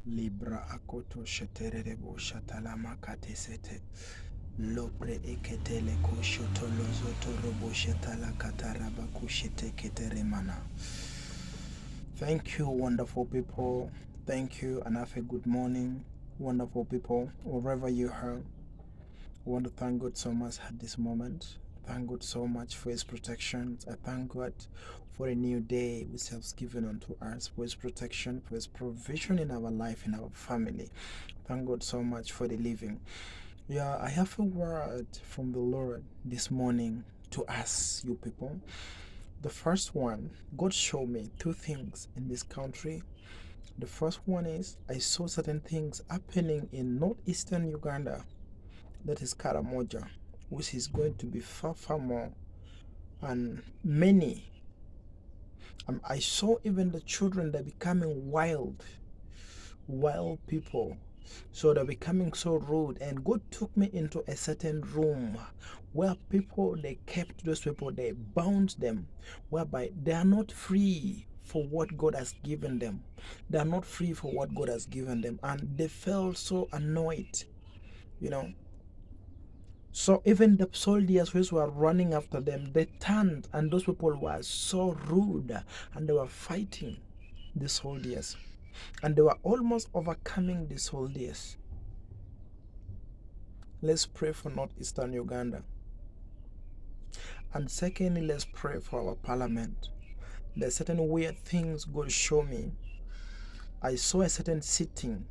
Libra akoto sheterebo shatalama katesete. Lopre eketele kushoto lozoto robo shetala kataraba kushete keteremana. Thank you, wonderful people. Thank you, and have a good morning, wonderful people, wherever you are. I want to thank God so much at this moment. Thank God so much for His protection. I thank God for a new day which has given unto us, for His protection, for His provision in our life, in our family. Thank God so much for the living. Yeah, I have a word from the Lord this morning to us, you people. The first one, God showed me two things in this country. The first one is I saw certain things happening in northeastern Uganda, that is Karamoja, which is going to be far, far more. And many, I saw even the children, they're becoming wild people. So they're becoming so rude. And God took me into a certain room where people, they kept those people, they bound them, whereby they are not free for what God has given them. They are not free for what God has given them. And they felt so annoyed, you know. So even the soldiers who were running after them, they turned, and those people were so rude, and they were fighting the soldiers, and they were almost overcoming the soldiers. Let's pray for northeastern Uganda. And secondly, let's pray for our parliament. There's certain weird things God showed me. I saw a certain sitting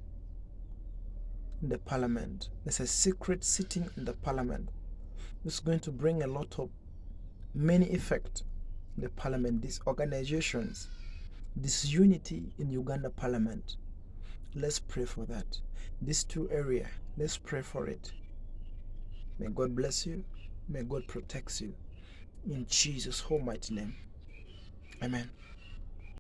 in the parliament. There's a secret sitting in the parliament. It's going to bring a lot of many effect in the parliament, these organizations, this unity in Uganda parliament. Let's pray for that. These two areas, let's pray for it. May God bless you. May God protect you. In Jesus' almighty name. Amen.